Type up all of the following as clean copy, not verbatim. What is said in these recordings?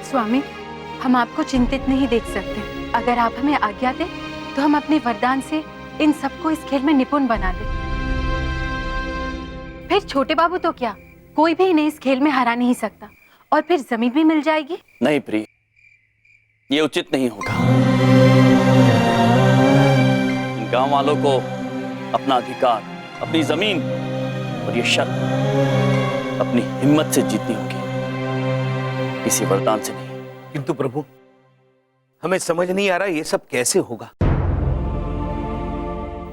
स्वामी, हम आपको चिंतित नहीं देख सकते। अगर आप हमें आज्ञा दें तो हम अपने वरदान से इन सबको इस खेल में निपुण बना दें। फिर छोटे बाबू तो क्या, कोई भी इन्हें इस खेल में हरा नहीं सकता, और फिर जमीन भी मिल जाएगी। नहीं प्रिय, ये उचित नहीं होगा। इन गांव वालों को अपना अधिकार, अपनी जमीन और ये शर्त अपनी हिम्मत से जीतनी होगी, किसी वरदान से नहीं। किंतु प्रभु, हमें समझ नहीं आ रहा ये सब कैसे होगा।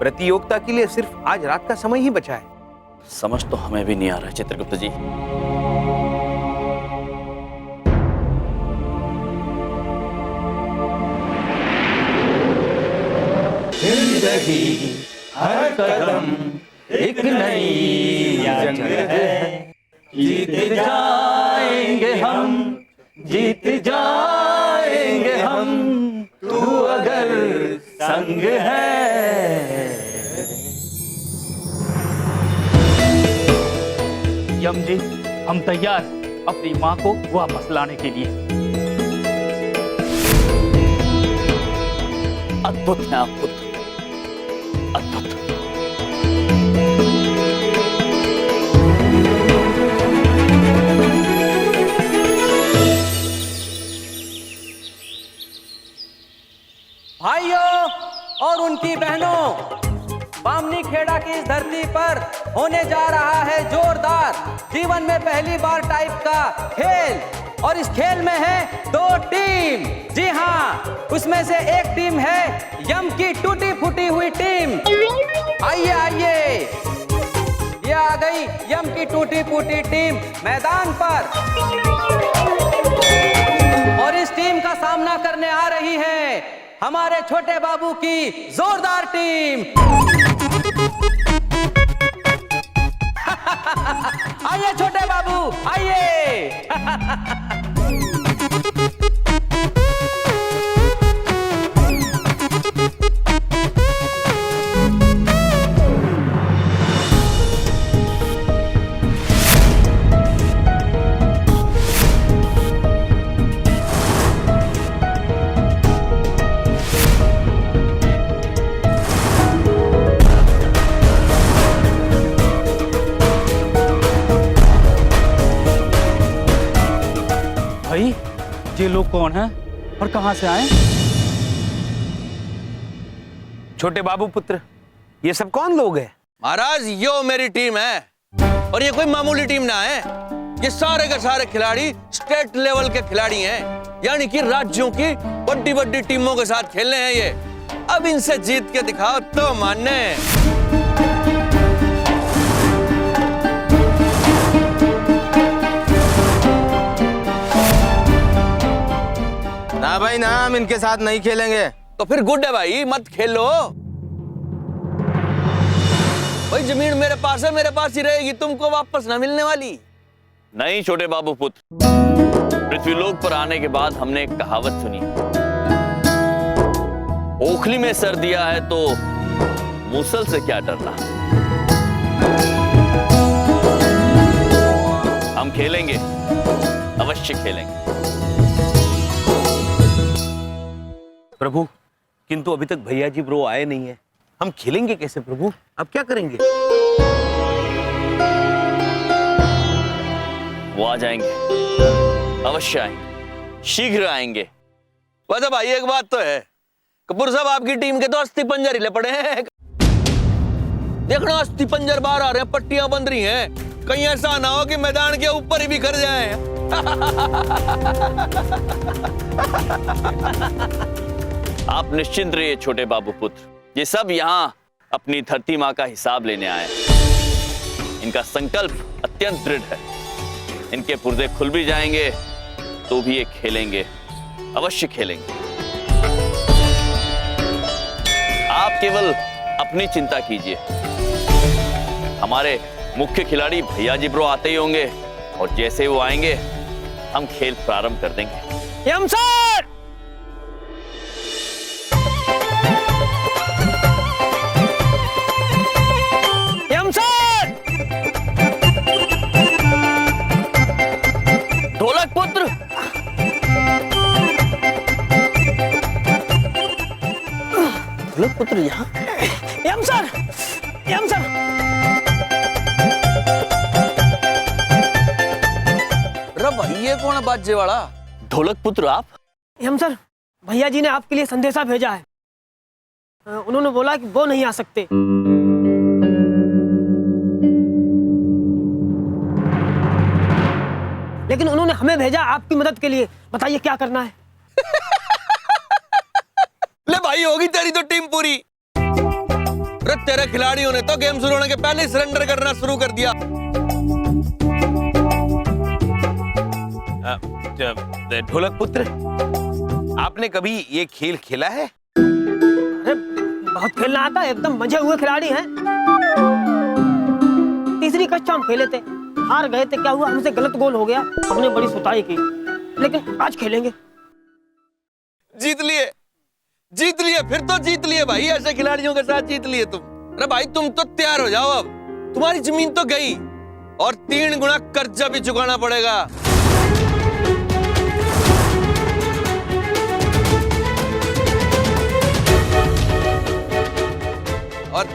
प्रतियोगिता के लिए सिर्फ आज रात का समय ही बचा है। समझ तो हमें भी नहीं आ रहा चित्रगुप्त जी। जिंदगी हर कदम एक नई जंग है, जीत जाएंगे हम, जीत जाएंगे हम, तू अगर संग है। यम जी, हम तैयार अपनी माँ को वापस लाने के लिए। अद्भुत है आप पुत्र, अद्भुत। भाइयों और उनकी बहनों, बामनी खेड़ा की इस धरती पर होने जा रहा है जोरदार, जीवन में पहली बार टाइप का खेल, और इस खेल में है 2 टीम। जी हाँ, उसमें से एक टीम है यम की टूटी फूटी हुई टीम। आइए आइए, ये आ गई यम की टूटी फूटी टीम मैदान पर, और इस टीम का सामना करने आ रही है हमारे छोटे बाबू की जोरदार टीम। आइए छोटे बाबू, आइए। भाई, ये लोग कौन हैं और कहां से आए? छोटे बाबू पुत्र, ये सब कौन लोग हैं? महाराज, यो मेरी टीम है, और ये कोई मामूली टीम ना है। ये सारे के सारे खिलाड़ी स्टेट लेवल के खिलाड़ी हैं, यानी कि राज्यों की बड़ी बड़ी टीमों के साथ खेल रहे हैं ये। अब इनसे जीत के दिखाओ तो मानने। ना भाई ना, हम इनके साथ नहीं खेलेंगे। तो फिर गुड है भाई, मत खेलो। भाई जमीन मेरे पास है, मेरे पास ही रहेगी, तुमको वापस ना मिलने वाली। नहीं छोटे बाबू पुत्र, पृथ्वीलोक पर आने के बाद हमने एक कहावत सुनी, ओखली में सर दिया है तो मूसल से क्या डरना। हम खेलेंगे, अवश्य खेलेंगे। प्रभु, किंतु अभी तक भैया जी ब्रो आए नहीं है, हम खेलेंगे कैसे प्रभु? अब क्या करेंगे? वो आ जाएंगे, अवश्य आएंगे, शीघ्र आएंगे। वैसे भाई एक बात तो है, कपूर साहब आपकी टीम के तो अस्थि पंजर हिले पड़े हैं। देखना, अस्थि पंजर बाहर आ रहे हैं, पट्टियां बंध रही हैं, कहीं ऐसा ना हो कि मैदान के ऊपर ही बिखर जाए। आप निश्चिंत रहिए छोटे बाबू पुत्र, ये सब यहाँ अपनी धरती माँ का हिसाब लेने आए हैं। इनका संकल्प अत्यंत दृढ़ है, इनके पुर्जे खुल भी जाएंगे तो भी ये खेलेंगे, अवश्य खेलेंगे। आप केवल अपनी चिंता कीजिए, हमारे मुख्य खिलाड़ी भैया जी ब्रो आते ही होंगे और जैसे वो आएंगे हम खेल प्रारंभ कर देंगे। यम सर! यम सर! ढोलक पुत्र, ढोलक पुत्र यहाँ? यम सर! यम सर! अरे भाई ये कौन है बाजे वाला? ढोलक पुत्र आप? यम सर, भैया जी ने आपके लिए संदेशा भेजा है। उन्होंने बोला कि वो नहीं आ सकते। लेकिन उन्होंने हमें भेजा आपकी मदद के लिए। बताइए क्या करना है? ले भाई होगी तेरी तो टीम पूरी। अरे तेरे खिलाड़ियों ने तो गेम शुरू होने के पहले ही सरेंडर करना शुरू कर दिया। ढोलक पुत्र, आपने कभी ये खेल खेला है? अरे बहुत खेलना आता है, एकदम मजे हुए खिलाड़ी हैं। तीसरी कक्षा हम खेले थे, हार गए थे। क्या हुआ, हमसे गलत गोल हो गया, हमने बड़ी सुताई की। लेकिन आज खेलेंगे। जीत लिए, जीत लिए, फिर तो जीत लिए भाई। ऐसे खिलाड़ियों के साथ जीत लिए तुम। अरे भाई तुम तो तैयार हो जाओ, अब तुम्हारी जमीन तो गई और 3 गुना कर्जा भी चुकाना पड़ेगा। और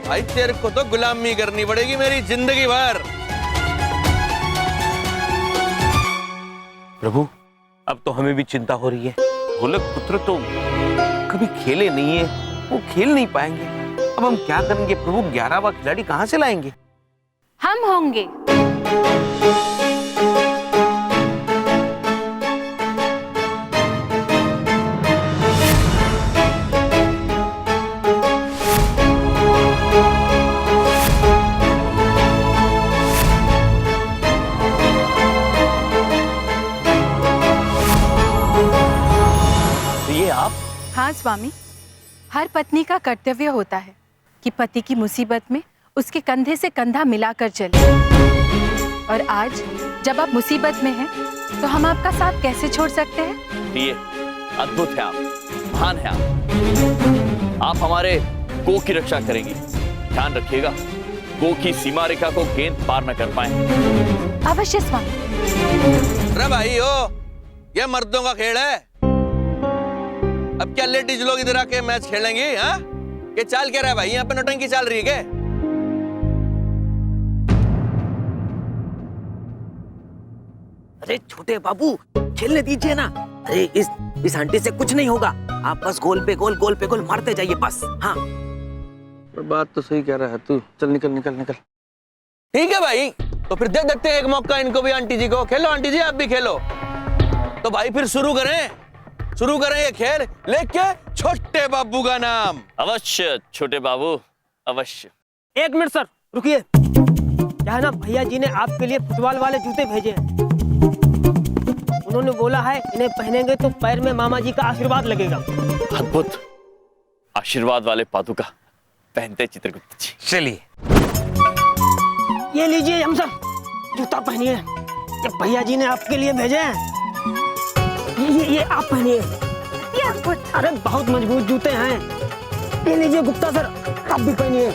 भाई तेरे को तो गुलामी करनी पड़ेगी मेरी जिंदगी भर। प्रभु, अब तो हमें भी चिंता हो रही है। ढोलक पुत्र तो कभी खेले नहीं है, वो खेल नहीं पाएंगे। अब हम क्या करेंगे प्रभु? 11वां खिलाड़ी कहाँ से लाएंगे? हम होंगे। हाँ स्वामी, हर पत्नी का कर्तव्य होता है कि पति की मुसीबत में उसके कंधे से कंधा मिलाकर चले। और आज जब आप मुसीबत में हैं, तो हम आपका साथ कैसे छोड़ सकते हैं? ये अद्भुत है आप, महान है आप हमारे गो की रक्षा करेंगी। ध्यान रखिएगा, गो की सीमा रेखा को गेंद पार न कर पाए। अवश्य स्वामी। अरे भाई ओ, ये मर्दों का खेल है। अब क्या लेडीज लोग इधर आके मैच खेलेंगे? हाँ, ये चाल क्या रहा है भाई? यहाँ पे नौटंकी चल रही है क्या? अरे छोटे बाबू, खेलने दीजिए ना। अरे इस आंटी से कुछ नहीं होगा। आप बस गोल पे गोल मारते जाइए बस। हाँ, बात तो सही कह रहा है तू। चल निकल निकल निकल। ठीक है भाई, तो फिर दे देते हैं एक मौका इनको भी। आंटी जी को खेलो, आंटी जी आप भी खेलो। तो भाई फिर शुरू करें ये खेल। लेके छोटे बाबू का नाम। अवश्य छोटे बाबू, अवश्य। 1 मिनट सर, रुकिए। क्या है ना, भैया जी ने आपके लिए फुटबॉल वाले जूते भेजे हैं। उन्होंने बोला है इन्हें पहनेंगे तो पैर में मामा जी का आशीर्वाद लगेगा। अद्भुत, आशीर्वाद वाले पादुका पहनते चित्रगुप्त जी। चलिए, ये लीजिए हम सब, जूता पहनिए। ये भैया जी ने आपके लिए भेजे हैं। ये आप पहनिए। अरे बहुत मजबूत जूते हैं। ये लीजिए गुप्ता सर, आप भी पहनिए।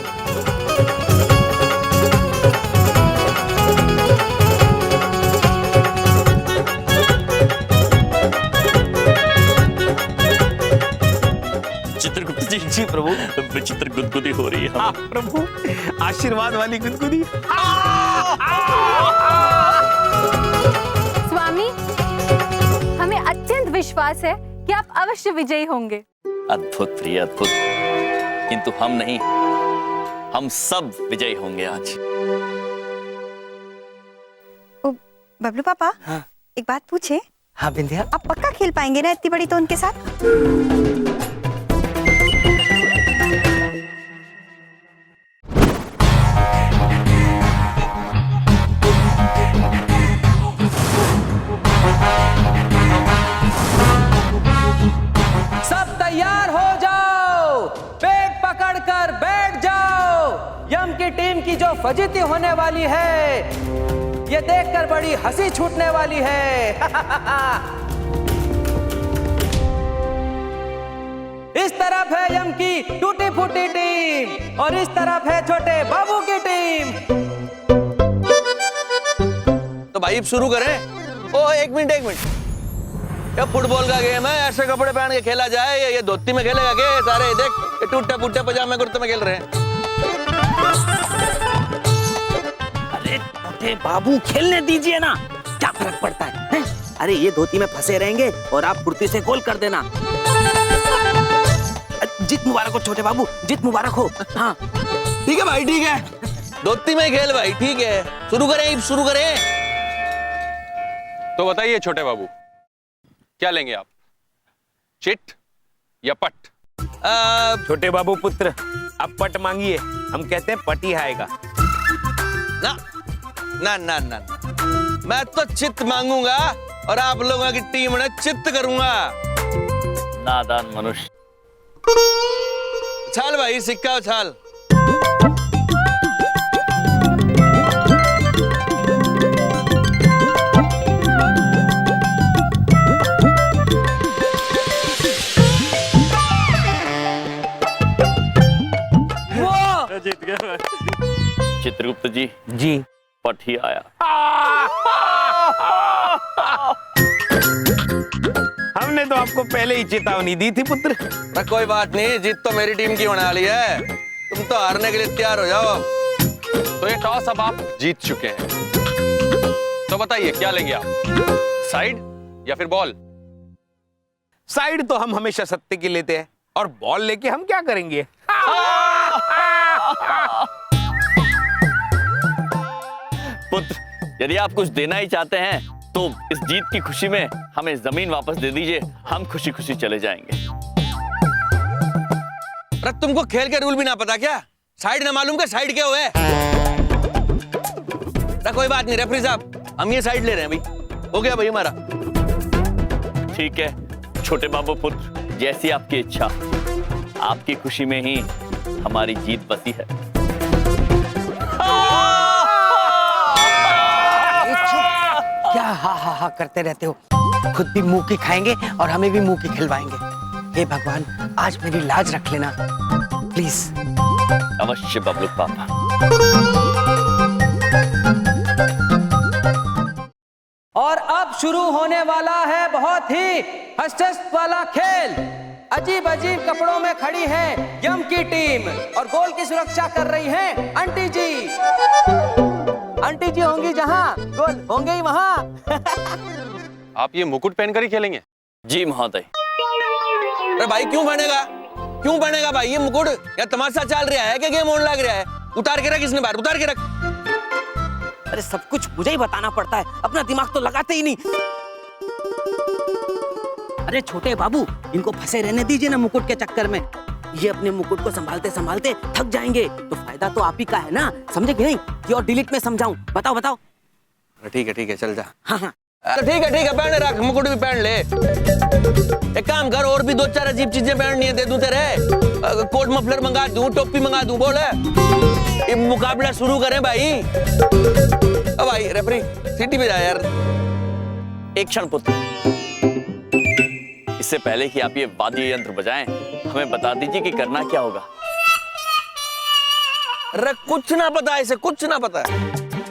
चित्रगुप्त जी। जी प्रभु। विचित्र गुदगुदी हो रही है। हाँ प्रभु, आशीर्वाद वाली गुदगुदी। स्वामी, हमें अत्यंत विश्वास है कि आप अवश्य विजयी होंगे। अद्भुत प्रिय, अद्भुत। किंतु हम नहीं, हम सब विजयी होंगे आज। ओ, बबलू पापा। हाँ? एक बात पूछे? हाँ बिंदिया। आप पक्का खेल पाएंगे ना इतनी बड़ी तो उनके साथ? फजीती होने वाली है, ये देखकर बड़ी हंसी छूटने वाली है। इस तरफ है यम की टूटी फूटी टीम और इस तरफ है छोटे बाबू की टीम। तो भाई अब शुरू करें। ओ एक मिनट ये फुटबॉल का गेम है, ऐसे कपड़े पहन के खेला जाए? ये धोती में खेलेगा के सारे? देख ये टूटे फूटे पजामे कुर्ते में खेल रहे हैं। अरे छोटे बाबू खेलने दीजिए ना, क्या फर्क पड़ता है? अरे ये धोती में फंसे रहेंगे और आप फुर्ती से गोल कर देना। जीत मुबारक हो छोटे बाबू, जीत मुबारक हो। हाँ ठीक है भाई, ठीक है, धोती में खेल भाई, ठीक है। शुरू करें। तो बताइए छोटे बाबू, क्या लेंगे आप, चिट या पट? छोटे बाबू पुत्र, अब पट मांगिए, हम कहते हैं पट ही आएगा। ना ना ना ना, मैं तो चित मांगूंगा और आप लोगों की टीम ने चित्त करूंगा। नादान मनुष्य। छाल भाई, सिक्का उछाल। चित्रगुप्त जी जी पट ही आया। हमने तो आपको पहले ही चेतावनी दी थी पुत्र। कोई बात नहीं, जीत तो मेरी टीम की होने वाली है, तुम तो हारने के लिए तैयार हो जाओ। तो ये टॉस अब आप जीत चुके हैं, तो बताइए क्या लेंगे आप, साइड या फिर बॉल? साइड तो हम हमेशा सत्य की लेते हैं, और बॉल लेके हम क्या करेंगे? पुत्र, यदि आप कुछ देना ही चाहते हैं तो इस जीत की खुशी में हमें जमीन वापस दे दीजिए, हम खुशी खुशी चले जाएंगे। अरे तुमको खेल के रूल भी ना पता क्या? साइड ना मालूम क्या साइड क्या हुआ है? कोई बात नहीं रेफरी साहब, हम ये साइड ले रहे हैं भाई। हो गया भाई हमारा। ठीक है छोटे बाबू पुत्र, जैसी आपकी इच्छा, आपकी खुशी में ही हमारी जीत बसी है। क्या हा करते रहते हो? खुद भी मुंह की खाएंगे और हमें भी मुंह की खिलवाएंगे। हे भगवान, आज मेरी लाज रख लेना प्लीज। अवश्य बबलू पापा। और अब शुरू होने वाला है बहुत ही हस्त वाला खेल। अजीब अजीब कपड़ों में खड़ी है यम की टीम और गोल की सुरक्षा कर रही है आंटी जी। आंटी जी होंगी जहां, गोल होंगे ही वहां। आप ये मुकुट पहनकर ही खेलेंगे? जी महोदय। अरे भाई क्यों बनेगा भाई ये मुकुट? या तमाशा चल रहा है कि गेम ऑन लग रहा है? उतार के रख, इसने बाहर उतार के रख। अरे सब कुछ मुझे ही बताना पड़ता है, अपना दिमाग तो लगाते ही नहीं। अरे छोटे बाबू, इनको फंसे रहने दीजिए ना मुकुट के चक्कर में। ये अपने मुकुट को संभालते संभालते थक जाएंगे, तो फायदा तो आप ही का है ना, समझे कि नहीं? कि और डिलीट में समझाऊं? बताओ। ठीक है चल जा। हाँ। तो ठीक है पहन रख, मुकुट भी पहन ले। एक काम कर, और भी दो चार अजीब चीजें पहननी है, दे दूं तेरे। कोट मफलर मंगा दूं, टोपी मंगा दूं, बोल। ये मुकाबला शुरू करें भाई। अब भाई रेफरी सीटी पे जा यार। एक क्षण पुत्र, इससे पहले कि आप ये वाद्य यंत्र बजाएं, हमें बता दीजिए कि करना क्या होगा। अरे कुछ ना पता है इसे, कुछ ना पता है।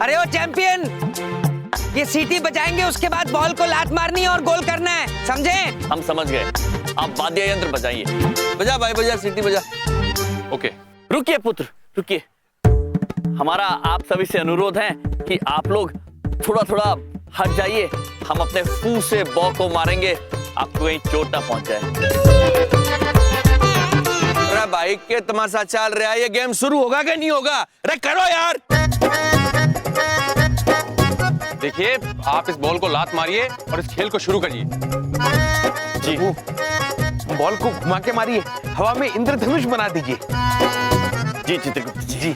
अरे ओ चैंपियन, ये सीटी बजाएंगे, उसके बाद बॉल को लात मारनी है और गोल करना है, समझे? हम समझ गए, आप वाद्य यंत्र बजाइए। बजा भाई बजा, सीटी बजा। ओके। रुकिए पुत्र, रुकिए। हमारा आप सभी से अनुरोध है कि आप लोग थोड़ा हट जाइए, हम अपने फू से बॉल को मारेंगे, आपको कहीं चोट ना पहुंच जाए। अरे भाई के तमाशा चल रहा है, ये गेम शुरू होगा कि नहीं होगा? अरे करो यार। देखिए, आप इस बॉल को लात मारिए और इस खेल को शुरू करिए। जी। बॉल को घुमा के मारिए, हवा में इंद्रधनुष बना दीजिए। जी चित्रगुप्त जी,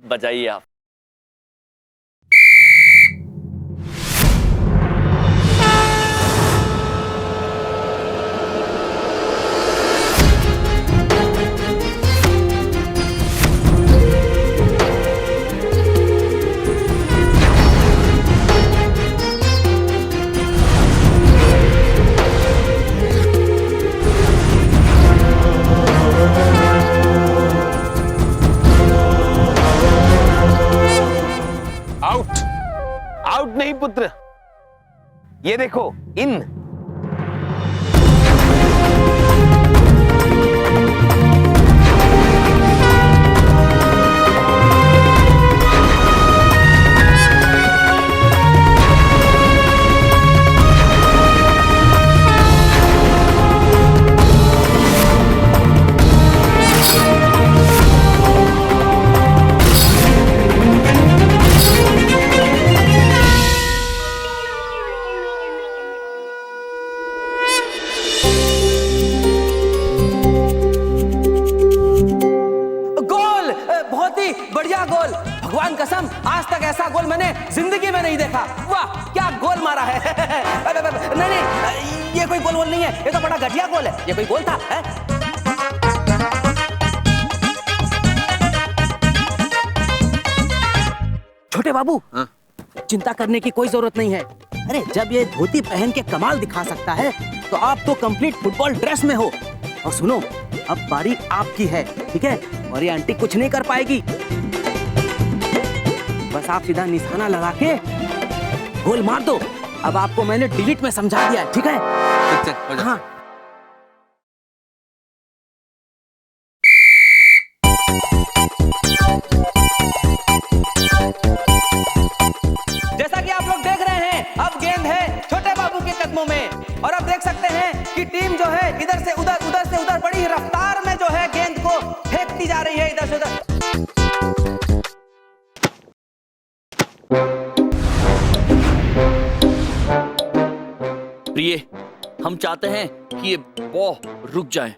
बजाइए आप। ये देखो इन। गोल, बहुत ही बढ़िया गोल। भगवान कसम आज तक ऐसा गोल मैंने जिंदगी में नहीं देखा। वाह क्या गोल मारा है। नहीं नहीं, ये कोई गोल नहीं है, ये तो बड़ा घटिया गोल है। ये कोई गोल था है? छोटे बाबू, चिंता करने की कोई जरूरत नहीं है। अरे जब ये धोती पहन के कमाल दिखा सकता है तो आप तो कंप्लीट फुटबॉल ड्रेस में हो। और सुनो, अब बारी आपकी है, ठीक है? और ये आंटी कुछ नहीं कर पाएगी। बस आप सीधा निशाना लगा के गोल मार दो। अब आपको मैंने डिलीट में समझा दिया है, ठीक है? हाँ। जैसा कि आप लोग देख रहे हैं, अब गेंद है छोटे बाबू के कदमों में। और अब देख सकते हैं कि टीम जो है इधर से उधर, उधर से उधर बड़ी रफ्तार में जो है गेंद को फेंकती जा रही है इधर से उधर। प्रिय, हम चाहते हैं कि ये बॉल रुक जाए।